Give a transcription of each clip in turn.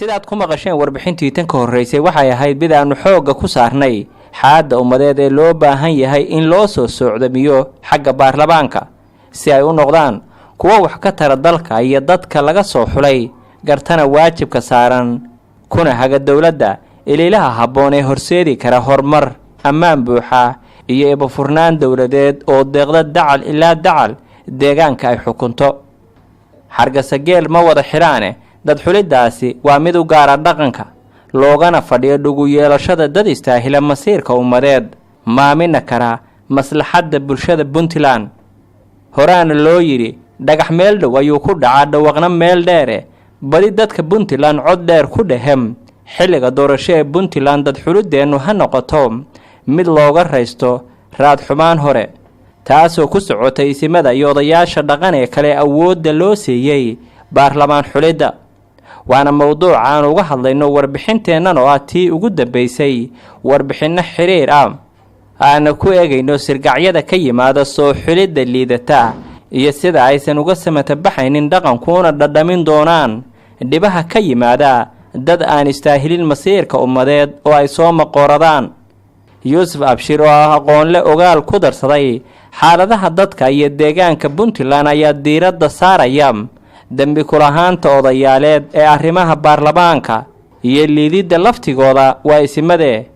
sidaad ku maqasheen warbixintii tan ka horeysay waxay ahayd mid aanu xoogga ku saarnay xaaladda ummadeed ee loo baahan yahay in loo soo socdamiyo xagga baarlamaanka si ay u noqdaan kuwa wax ka tara dalka iyo dadka laga soo xulay gartana waajibka saaran kuna haga dowladda iliilaha habboon ee horseedi kara horumar ammaan buuxa iyo eebafurnaan dowladeed oo deeqda dacal ilaa dacal deegaanka ay xukunto hargeysa geel ma wada xidhaane dad xulidaasi waa mid u gaara dhaqanka loogana fadhiyo dhugu yeelashada dad istaahila masiirka ummadeed maamina kara maslaxadda bulshada Puntland horaana loo yiri dhagax meel dhow ayuu ku dhacaa dhawaqna meel dheere badi dadka Puntland cod dheer ku dhahem xilliga doorasho ee Puntland dad xulideenu ha noqoto mid looga raysto raad xumaan hore taasoo ku socotay isimada iyo odayaasha dhaqan ee kale awoodda loo siiyay baarlamaan xulida waana mowduuc aan uga hadlayno warbixinteennan oo tii ugu dambeysay warbixinno xiriir aan ku eegayno sirgacyada ka yimaada soo xulida liidata iyo sida aysan uga samata baxaynin dhaqankuuna dhadhamin doonaan dhibaha ka yimaada dad aan istaahilin masiirka ummadeed oo ay soo maqooradaan Yusuf Abshir oo aqoon le ogaal ku darsaday xaaladaha dadka iyo deegaanka Puntland ayaa diiradda saaraya dambi kulahaanta odayaaleed ee arrimaha baarlamaanka iyo liidida laftigooda waa isimade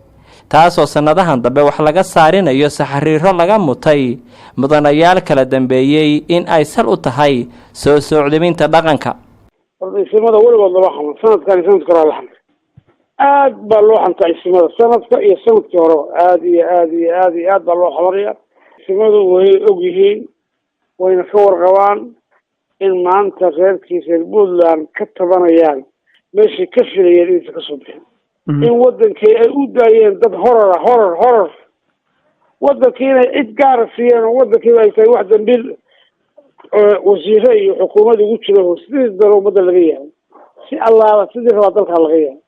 taasoo sanadahan dambe wax laga saarinayo saxariiro laga mutay mudanayaal kala dambeeyay in ay sal u tahay soo socdinta dhaqanka isimada waligood laba xaman sanadkan sanadka hore la xaman aad baa loo xantay isimada sanadka iyo sanadkii hore aad baa loo xamaraya isimadu way og yihiin wayna ka warqabaan in maanta reerkiisa Puntland ka tabanayaan meeshii ka filayeen inta ka soo bixin in wadankii ay u daayeen dad horor wadankii inay cid gaar siiyeen wadankii ay tahay wax dambil wasiiro iyo xukuumad ugu jiro sidii daroomadda laga yahay si allaala sidii rabaa dalka laga yahay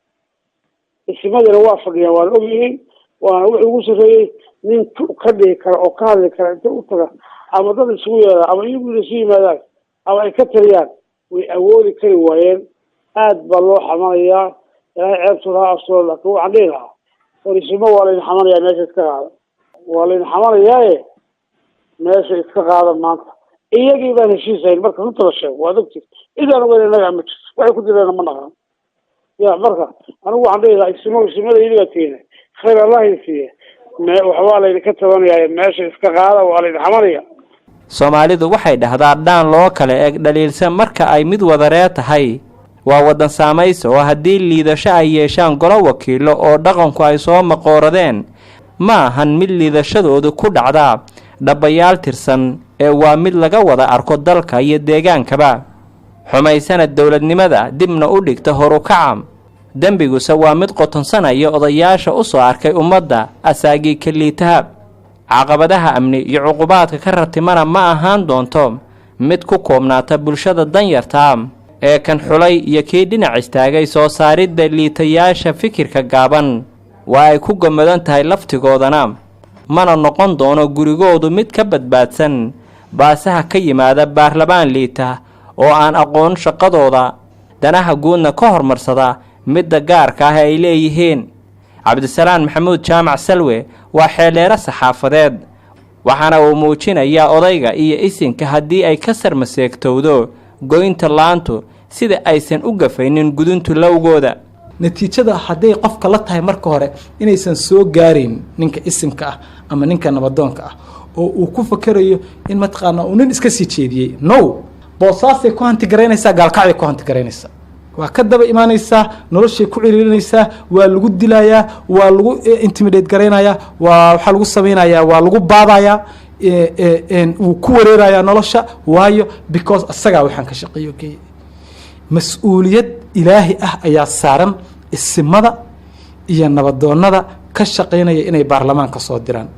isimada waa fadhiyaan waan og yihiin waana wuxuu ugu sareeyay nin ka dhigi kara oo ka hadli kara inta u taga ama dad isugu yeera ama iyagu isu yimaadaan ama ay ka taliyaan way awoodi kari waayeen aad baa loo xamanayaa ilaa ceebtooda asoo laakiin waxaan dhihi lahaa orisimo waa laydin xamanayaa meesha iska qaada waa laydin xamanayaaye meesha iska qaada maanta iyagii baan heshiisayn marka runta la sheego waad ogtid idaan ogeyn innaga ma jirto waxay ku direena ma naqan ya marka anigu waxaan dhihi lahaa isimada idiga tiina khayr allah siiye waxbaa laydinka tabanayaa meesha iska qaada waa laydin xamanaya Soomaalidu waxay dhahdaa dhaan loo kala eeg dhaliilsan marka ay mid wadaree tahay waa wadan saamayso oo haddii liidasho ay yeeshaan golo wakiilo oo dhaqanku ay soo maqooradeen ma ahan mid liidashadoodu ku dhacda dhabayaal tirsan ee waa mid laga wada arko dalka iyo deegaankaba xumaysana dawladnimada dibna u dhigta horu kaca dambiguse waa mid qotonsanaya odayaasha u soo arkay ummadda asaagii kaliitaha caqabadaha amni iyo cuqubaadka ka ratimana ma ahaan doonto mid ku koobnaata bulshada danyarta ee kan xulay iyo kii dhinac istaagay soo saaridda liitayaasha fikirka gaaban waa ay ku gamadan tahay laftigoodana mana noqon doono gurigoodu mid ka badbaadsan baasaha ka yimaada baarlamaan liita oo aan aqoon shaqadooda danaha guudna ka hormarsada midda gaarka ah ay leeyihiin Cabdisalaan Maxamuud Jaamac Salwe waa xeeleera saxaafadeed waxaana uu muujinayaa odayga iyo isinka haddii ay ka sarmaseegtowdo goynta laantu sida aysan u gafaynin guduntu lawgooda natiijada haday qofka la tahay marka hore inaysan soo gaarin ninka isimka ah ama ninka nabadoonka ah oo uu ku fakarayo in matqaana uu nin iska sii jeediyay no boosaasay ku hanti gareynaysa gaalkacay ku hanti gareynaysa waa ka daba imaanaysa noloshay ku ciriirinaysa waa lagu dilayaa waa lagu intimidate gareynaya waxa lagu sameeynaya waa lagu baadaya uu ku wareeraya nolosha waayo because asaga waxaan ka shaqeeyo mas'uuliyad ilaahi ah ayaa saaran isimada iyo nabadoonada ka shaqeynaya inay baarlamaanka soo diraan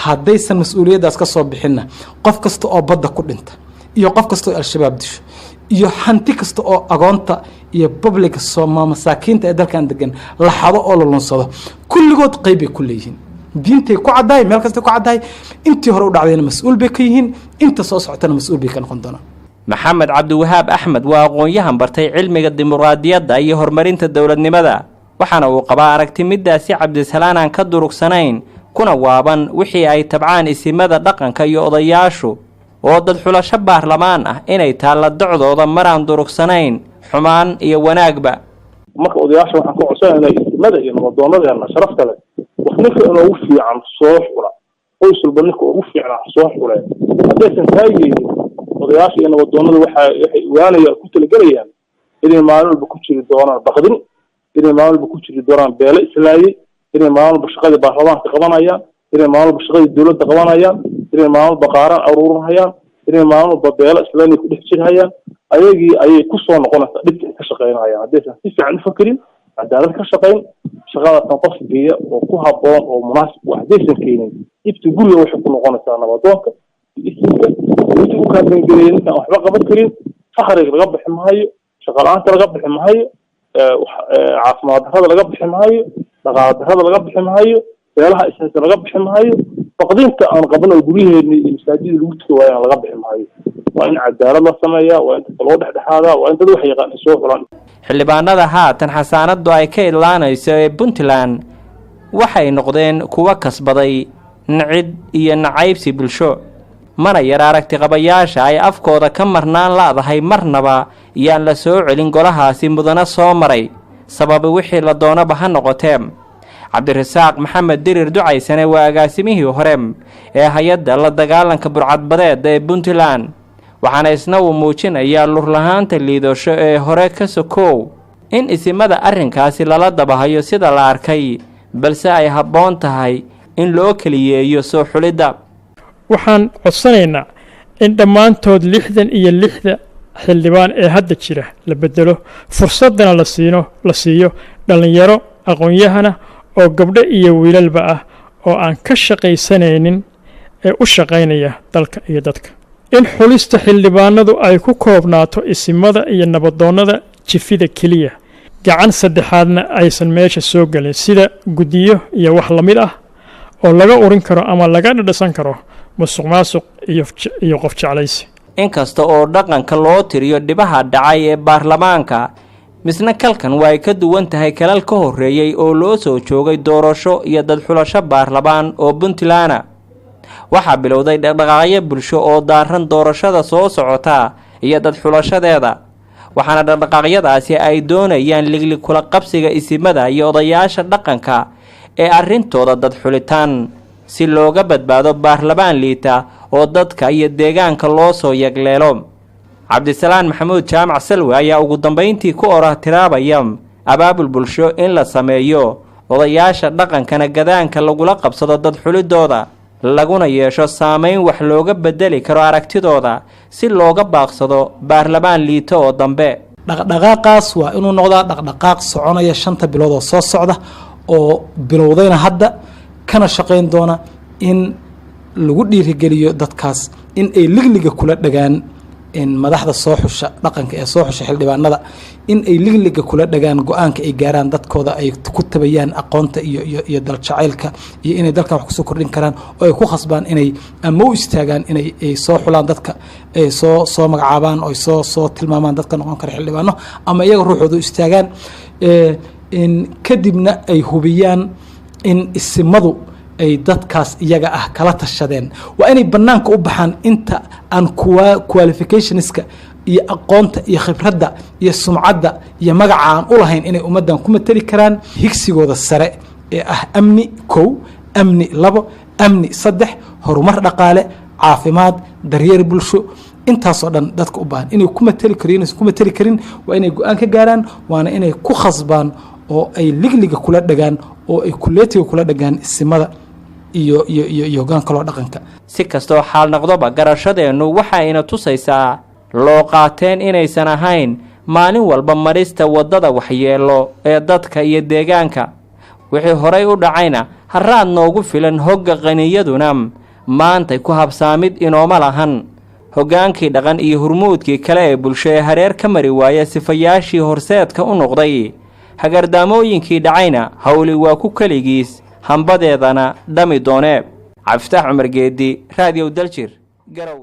haddaysan mas'uuliyadaas ka soo bixinna qof kasta oo badda ku dhinta iyo qof kasta oo al-shabaab disho iyo hanti kasta oo agoonta iyo public Soomaaliya masaakiinta ee dalkan degan la xado oo la lunsado kulligood qayb ay ku leeyihiin diintay ku cadaay meel kasta ku cadaay intii hore u dhacdayna mas'uul bay ka yihiin inta soo socotana mas'uul bay ka noqon doonaan maxamed cabdiwahaab axmed waa aqoon-yahan bartay cilmiga dimuqraadiyadda iyo horumarinta dowladnimada waxaana uu qabaa aragti midaasi cabdisalaan aan ka durugsanayn kuna waaban wixii ay tabcaan isimada dhaqanka iyo odayaashu oo dad xulasho baarlamaan ah inay taalla docdooda maraan durugsanayn xumaan iyo wanaagba marka odayaasha waxaan ku codsanaynaa isimada iyo nabadoonadeena sharafta leh wax ninka inoogu fiican soo xula qoys walba ninka ugu fiican soo xule haddaysan taa yeelin odayaasha iyo nabadoonada waxay ogaanayaan ku talagelayaan inay maalin walba ku jiri doonaan baqdin inay maalin walba ku jiri doonaan beelo islaayey inay maalin walba shaqadii baarlamaanka qabanayaan inay maalin walba shaqadii dowladda qabanayaan inay maalin walba qaaraan aruurinayaan inay maalin walba beelo islaamay ku dhex jirhayaan ayagii ayay ku soo noqonaysaa dhibka ay ka shaqaynayaan haddaysan si fiican u fakerin cadaalad ka shaqayn shaqadaasan qof geeya oo ku habboon oo munaasib u haddaysan keenin dhibta guriga waxay ku noqonaysaa nabadoonka iyo isimka inta u kaabangelaya ninkaan waxba qaban karin fakriga laga bixi maayo shaqa la-aanta laga bixi maayo caafimaad darrada laga bixi maayo dhaqaale darrada laga bixi maayo beelaha ishaasa laga bixi maayo baqdinta aan qabano guryaheena iyo masaajida lagu tuka waayaan laga bixi maayo waa in cadaalad la sameeyaa waa in dadka loo dhexdhexaadaa waa in dad wax yaqaan ay soo xulaan xildhibaanada haatan xasaanadu ay ka idlaanayso ee puntland waxay noqdeen kuwa kasbaday nicid iyo nacaybsi bulsho mana yar aragti qabayaasha ay afkooda ka marnaan la'dahay marnaba iyaan la soo celin golahaasi mudana soo maray sababa wixii la doonaba ha noqotee cabdirasaaq maxamed dirir ducaysane waa agaasimihii hore ee hay-adda la dagaalanka burcadbadeed ee puntland waxaana isna uu muujinayaa lurlahaanta liidasho ee hore ka sokow in isimada arrinkaasi lala dabahayo sida la arkay balse ay habboon tahay in loo keliyeeyo soo xulidda waxaan codsanaynaa in dhammaantood 66 xildhibaan ee hadda jira la bedelo fursadana la siiyo dhallinyaro aqoon-yahana oo gabdho iyo wiilalba ah oo aan ka shaqaysanaynin ee u shaqaynaya dalka iyo dadka in xulista xildhibaanadu ay ku koobnaato isimada iyo nabadoonnada jifida keliya gacan saddexaadna aysan meesha soo gelin sida guddiyo iyo wax la mid ah oo laga urin karo ama laga dhadhasan karo musuq maasuq iyo qof jeclaysi inkasta oo dhaqanka loo tiriyo dhibaha dhacay ee baarlamaanka misna kalkan waa ay ka duwan tahay kalal ka horreeyey oo loo soo joogay doorasho iyo dad xulasho baarlamaan oo puntland waxaa bilowday dhaqdhaqaaqyo bulsho oo daaran doorashada soo socota iyo dad xulashadeeda waxaana dhaqdhaqaaqyadaasi ay doonayaan liglig kula qabsiga isimada iyo odayaasha dhaqanka ee arrintooda dad xulitaan si looga badbaado baarlamaan liita oo dadka iyo deegaanka loo soo yagleelo cabdisalaan maxamuud jaamac salwe ayaa ugu dambayntii ku tiraabaya abaabul bulsho in la sameeyo odayaasha dhaqankana gadaanka lagula qabsado dad xulidooda laguna yeesho saameyn wax looga bedeli karo aragtidooda si looga baaqsado baarlamaan liito oo dambe dhaqdhaqaaqaas waa inuu noqdaa dhaqdhaqaaq soconaya 5 bilood oo soo socda oo bilowdayna hadda kana shaqayn doona in lagu dhiirigeliyo dadkaas in ay ligliga kula dhagaan in madaxda soo xusha dhaqanka ee soo xusha xildhibaanada in ay ligliga kula dhagaan go'aanka ay gaaraan dadkooda ay ku tabayaan aqoonta iyo dal jacaylka iyo inay dalkan wax ku soo kordhin karaan oo ay ku khasbaan inay ama u istaagaan inay soo xulaan dadka ay soo magacaabaan oo soo tilmaamaan dadka noqon kara xildhibaano ama iyaga ruuxooda istaagaan in kadibna ay hubiyaan in isimadu ay dadkaas iyaga ah kala tashadeen waa inay banaanka u baxaan inta aan qualificationska iyo aqoonta iyo khibradda iyo sumcadda iyo magaca aan u lahayn inay ummadan ku matali karaan higsigooda sare ee ah amni 1 amni 2 amni 3 horumar dhaqaale caafimaad daryeel bulsho intaasoo dhan dadka u baahan inay ku matali karin waa inay go'aan ka gaaraan waana inay ku khasbaan oo ay ligliga kula dhagaan oo ay kuleetiga kula dhagaan isimada iyo hoggaanka loo dhaqanka si kastoo xaal noqdoba garashadeennu waxayna tusaysaa loo qaateen inaysan ahayn maalin walba marista waddada waxyeelo ee dadka iyo deegaanka wixii horay u dhacayna haraad noogu filan hogga qaniyaduna maantay ku habsaamid inooma lahan hoggaankii dhaqan iyo hurmuudkii kale ee bulsho ee hareer ka mari waaya sifayaashii horseedka u noqday hagardaamooyinkii dhacayna hawli waa ku keligiis hambadeedana dhami doonee cabdifatax cumar geedi raadiyow daljir garowe